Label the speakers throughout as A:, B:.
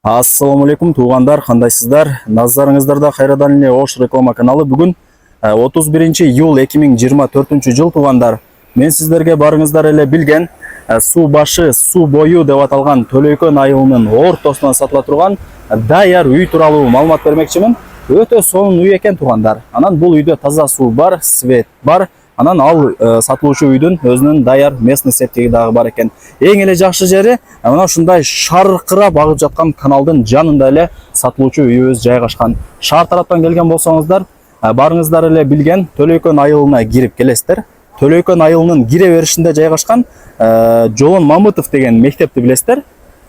A: Ассаламу алейкум туғандар, қандайсыздар? Назарыңыздарда Қайрадан эле Ош реклама каналы. Бүгін 31 июл 2024 жыл туғандар. Мен сіздерге барыңыздар эле билген су башы, су бойы деп аталған Төлөйкөн айылынын ортосунан сатыла турган даяр үй тууралуу маалымат бермекчимин. Өтө сонун үй экен туғандар. Анан бул үйдө таза суу бар, свет бар. Анан ал сатылуучу үйдүн өзүнүн даяр местный септиги дагы бар экен. Эң эле жакшы жери мына ушундай шаркырап агып жаткан каналдын жанында эле сатылуучу үйүбүз жайгашкан. Шаар тараптан келген болсоңуздар, барыңыздар эле билген Төлөйкөн айылына кирип келесиздер. Төлөйкөн айылынын кире беришинде жайгашкан Жолон Мамытов деген мектепти билесиздер.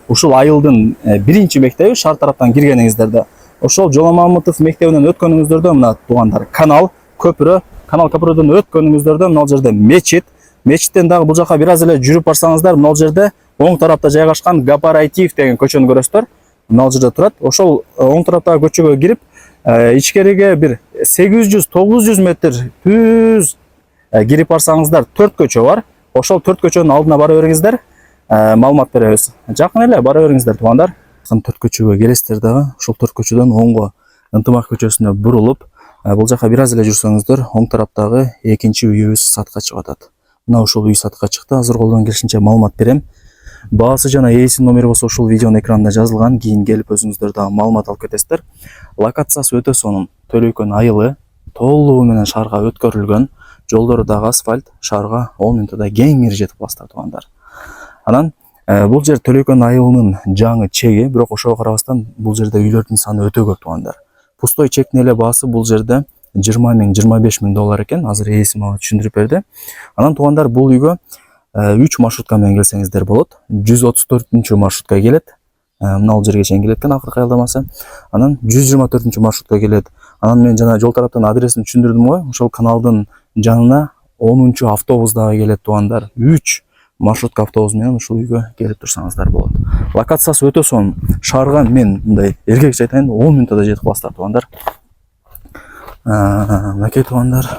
A: Ушул айылдын биринчи мектеби шаар тараптан киргениңиздерде. Ошол Жолон Мамытов мектебинен өткөнүңүздөрдө мына тугандар канал, көпүрө, канал көпүрөдөн өткөнүңүздөрдө мына жерде мечиттен дагы бул жака бир аз эле жүрүп барсаңыздар, мына жерде оң тарапта жайгашкан Гапарайтиев деген көчөнү көрөсүздөр. Мына жерде турат. Ошол оң тараптагы көчөгө кирип, ичкериге бир 800-900 метр түз кирип барсаңыздар, 4 көчө бар. Ошол 4 көчөнүн алдына бара бериңиздер, маалымат беребиз. Жакын эле бара бериңиздер тугандар. 4 көчөгө келесиздер дагы, ошол 4 көчөдөн оңго Ынтымак көчөсүнө бурулуп, бул жака бир аз эле жүрсөңүздөр, оң тараптагы экинчи үйүбүз сатка чыгып атат. Мына ушул үй сатка чыкты. Азыр колдон келишинче маалымат берем. Баасы жана ээсинин номери болсо ушул видеонун экранында жазылган. Кийин келип өзүңүздөр дагы маалымат алып кетесиздер. Локациясы өтө сонун. Төлөйкөн айылы толугу менен шаарга өткөрүлгөн. Жолдору дагы асфальт, шаарга 10 мүнөттө кеңири жетип каласыздар тугандар. Анан бул жер Төлөйкөн айылынын жаңы чеги, бирок ошого карабастан бул жерде үйлөрдүн саны өтө көп тугандар. Пустой чектин эле баасы бул жерде 20 миң, 25 миң доллар экен. Азыр ээси мага түшүндүрүп берди. Анан тугандар бул үйгө 3 маршрутка менен келсеңиздер болот. 134 маршрутка келет. Мына ал жерге чейин келет экен акыркы аялдамасы. Анан 124 маршрутка келет. Анан мен жана жол тараптан адресин түшүндүрдүм го. Ошол каналдын жанына 10 автобус дагы келет тугандар. 3 маршрутка автобус менен ушул үйгө келип турсаңыздар болот. Локациясы өтө сонун. Шаарга мен мындай эркекче айтайын, 10 мүнөттө жетип каласыздар тугандар. Мынакей тугандар,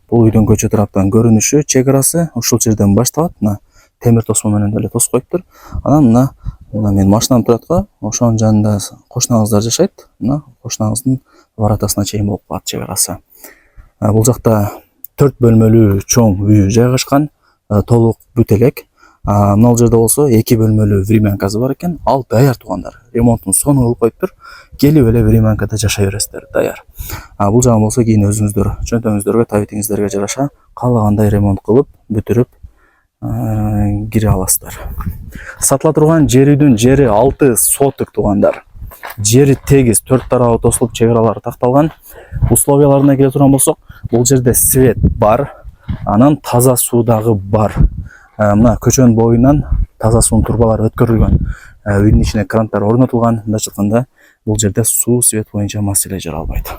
A: бул үйдүн көчө тараптан көрүнүшү, чек арасы ушул жерден башталат. Мына темир тосмо менен деле тосуп коюптур. Анан мына мен машинам турат го, ошонун жанында кошунаңыздар жашайт. Мына кошунаңыздын воротасына чейин болуп калат чек арасы. Бул жакта 4 бөлмөлүү чоң үй жайгашкан, толук бүт элек. Мына жерде болсо 2 бөлмөлүү времянкасы бар экен. Ал даяр тугандар. Ремонтун сону кылып коюптур. Келип эле времянкада жашай бересиздер, даяр. Бул жагын болсо кийин өзүңүздөр чөнтөгүңүздөргө, табитиңиздерге жараша каалагандай ремонт кылып, бүтүрүп кире аласыздар. Сатыла турган жер үйдүн жери 6 соток тугандар. Жери тегиз, 4 тарабы тосулуп, чек аралары такталган. Условияларына келе турган болсок, бул жерде свет бар, анан таза суу дагы бар. Мына көчөнүн боюнан таза суунун турбалары өткөрүлгөн. Үйдүн ичине крандар орнотулган. Мындайча айтканда, бул жерде суу, свет боюнча маселе жаралбайт.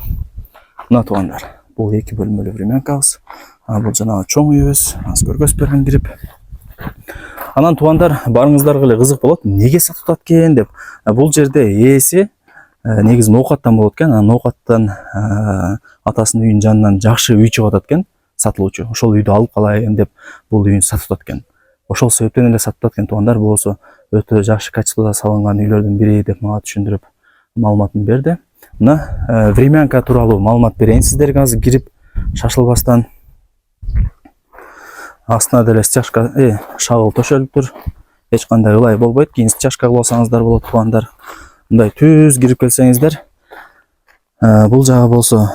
A: Мына тугандар, бул 2 бөлмөлүү времянкабыз. Бул жанагы чоң үйүбүз. Аз көргөзүп берген кирип. Анан тугандар, барыңыздарга эле кызык болот. Неге сатып атат экен деп. Бул жерде ээси негизи ноокаттан болот экен. Ноокаттан атасынын үйүнүн жанынан жакшы үй чыгып атат экен. Сатылуучу ошол үйдү алып калайын деп бул үйүн сатып атат экен. Ошол себептен эле сатып атат экен тугандар. Болсо өтө жакшы качестводо салынган үйлөрдүн бири деп мага түшүндүрүп маалыматын берди. Мына времянка тууралуу маалымат берейин сиздерге азыр кирип шашылбастан. Астына деле стяжка шагыл төшөлүптүр. Эч кандай ылай болбойт. Кийин стяжка кылып алсаңыздар болот тугандар. Мындай түз кирип келсеңиздер. Бул жагы болсо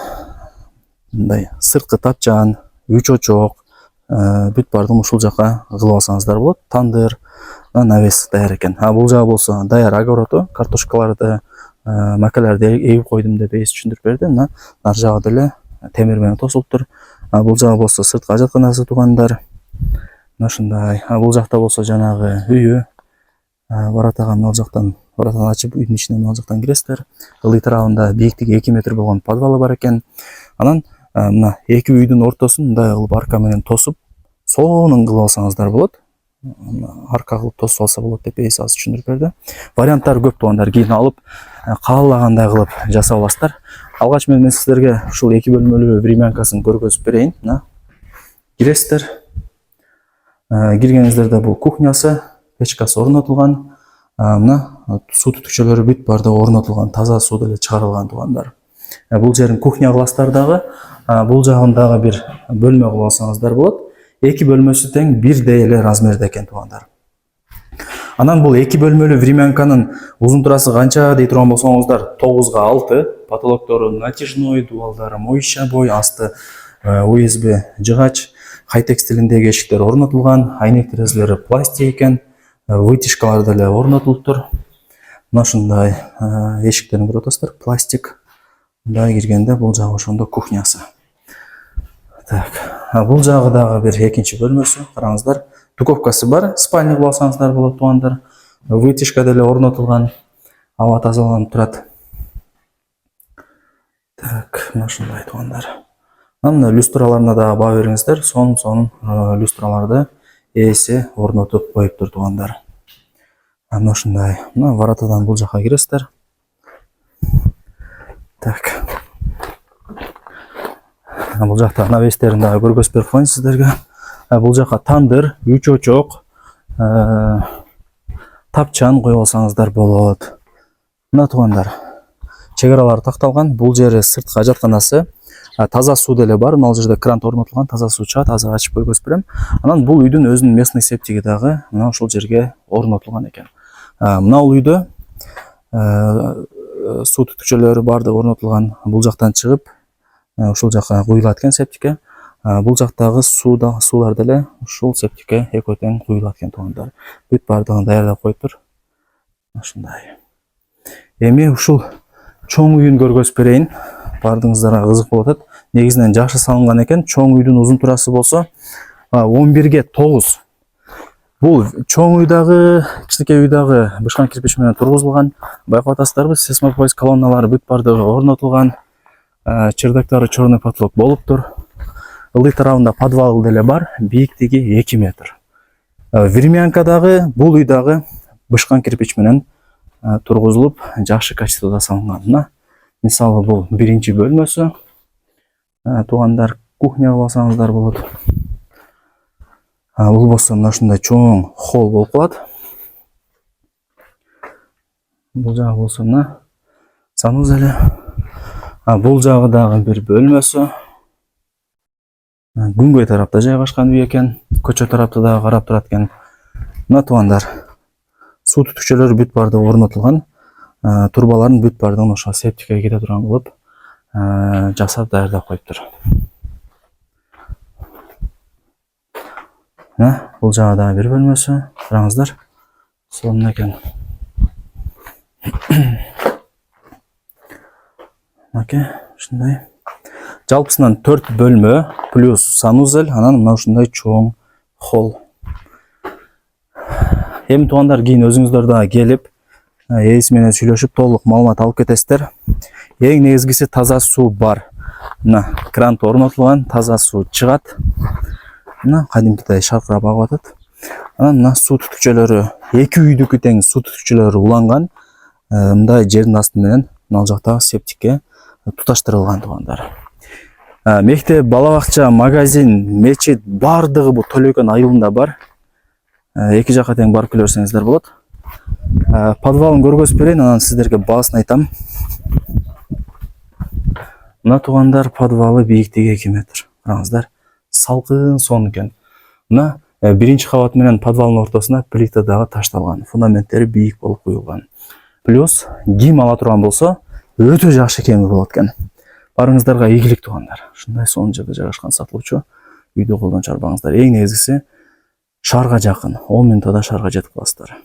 A: мындай сырткы тапчан, үй чочок, бүт бардым ушул жака кылып алсаңыздар болот. Тандыр, навес даяр экен. Бул жагы болсо даяр огородо, картошкаларды, макаларды эгип койдум деп ээси түшүндүрүп берди. Мына ар жагы деле темир менен тосулуптур. Бул жагы болсо сырткы ажатканасы тугандар. Мына ушундай. Бул жакта болсо жанагы үйү. Воротага мына жактан воротаны ачып, үйдүн ичине мына жактан киресиздер. Ылый тарабында бииктиги 2 метр болгон подвалы бар экен. Анан мына эки үйдүн ортосун мындай кылып арка менен тосуп, сонун кылып алсаңыздар болот. Арка кылып тосуп алса болот деп ээси азыр түшүндүрүп берди. Варианттар көп тугандар. Кийин алып каалагандай кылып жасап аласыздар. Алгач мен сиздерге ушул 2 бөлмөлүү времянкасын көргөзүп берейин. Мына киресиздер. Киргениңиздерде бул кухнясы, печкасы орнотулган. Мына суу түтүкчөлөрү бүт баардыгы орнотулган, таза суу деле чыгарылган туугандар. Бул жерин кухня кыласыздар дагы. Бул жагындагы бир бөлмө кылып алсаңыздар болот. Эки бөлмөсү тең бирдей эле размерде экен туугандар. Анан бул эки бөлмөлүү времянканын узун турасы канча дей турган болсоңуздар, 9га 6, потолоктору натяжной, дубалдары моюща бой, асты USB жыгач, хай-тек стилиндеги эшиктер орнотулган, айнек терезелери пластик экен, вытяжкалар деле орнотулуптур. Мына ушундай эшиктерин көрүп атасыздар, пластик. Мындай киргенде бул жагы ошондо кухнясы. Так, бул жагы дагы бир экинчи бөлмөсү, караңыздар. Духовкасы бар, спальня кылып алсаңыздар болот туугандар. Вытяжка деле орнотулган, аба тазаланып турат. Так, мына ушундай туугандар. Мына люстраларына дагы баа бериңиздер. Сонун люстраларды ээси орнотуп коюптур туугандар. Мына ушундай. Мына воротадан бул жака киресиздер. Так. Бул жакта навестерин дагы көргөзүп берип коеюн сиздерге. Бул жака тандыр, үч очок, тапчан коюп алсаңыздар болот. Мына туугандар, чек аралары такталган. Бул жери сырткы ажатканасы. Таза суу деле бар. Мына жерде кран орнотулган, таза суу чыгат. Азыр ачып көргөзүп берем. Анан бул үйдүн өзүнүн местный септиги дагы мына ушул жерге орнотулган экен. Мына бул үйдө суу түтүкчөлөрү баардыгы орнотулган. Бул жактан чыгып, ушул жака куюлат экен септикке. Бул жактагы суулар деле ушул септикке экөө тең куюлат экен туугандар. Бүт баардыгын даярдап коюптур. Ушундай. Эми ушул чоң үйүн көргөзүп берейин. Баардыгыңыздарга кызык болуп атат. Негизинен жакшы салынган экен. Чоң үйдүн узун турасы болсо 11ге 9. Бул чоң үй дагы, кичинекей үй дагы бышкан кирпич менен тургузулган. Байкап атасыздарбы, сейсмопоис колонналары бүт баардыгы орнотулган. Чердактары черный потолок болуптур. Ылдый тарабында подвал деле бар, бийиктиги 2 метр. Времянка дагы, бул үй дагы бышкан кирпич менен тургузулуп, жакшы качествода салынган. Мына мисалы бул биринчи бөлмөсү. Туугандар, кухня кылып алсаңыздар болот. Бул болсо мына ушундай чоң холл болуп калат. Бул жагы болсо мына санузел. Бул жагы дагы бир бөлмөсү. Күнгөй тарапта жайгашкан үй экен. Көчө тарапты дагы карап турат экен. Мына туугандар, суу түтүкчөлөрү бүт баардыгы орнотулган. Турбаларын бүт баардыгын ошо септикке кете турган кылып жасап даярдап коюптур. Бул жагы дагы бир бөлмөсү. Караңыздар. Сонун экен. Ушундай. Жалпысынан 4 бөлмө плюс санузел, анан мына ушундай чоң холл. Эми туугандар, кийин өзүңүздөр дагы келип, ээси менен сүйлөшүп толук маалымат алып кетесиздер. Эң негизгиси таза суу бар. Мына кран орнотулган, таза суу чыгат. Мына кадимкидей шаркырап агып атат. Анан мына суу түтүкчөлөрү, эки үйдүкү тең суу түтүкчөлөрү уланган. Мындай жердин асты менен мына жактагы септикке туташтырылган туугандар. Мектеп, бала бакча, магазин, мечит баардыгы бул Төлөйкөн айылында бар. Эки жака тең барып келе берсеңиздер болот. Подвалын көргөзүп берейин, анан сиздерге баасын айтам. Мына туугандар, подвалы бийиктиги 2 метр. Караңыздар, салкын сонун экен. Мына биринчи кабат менен подвалдын ортосуна плита дагы ташталган. Фундаменттери бийик болуп куюлган. Плюс ким ала турган болсо, өтө жакшы кеми болот экен. Барыңыздарга ийгилик туугандар. Ушундай сонун жерде жайгашкан сатылуучу үйдү колдон чарбаңыздар. Эң негизгиси шаарга жакын, 10 минутта шаарга жетип каласыздар.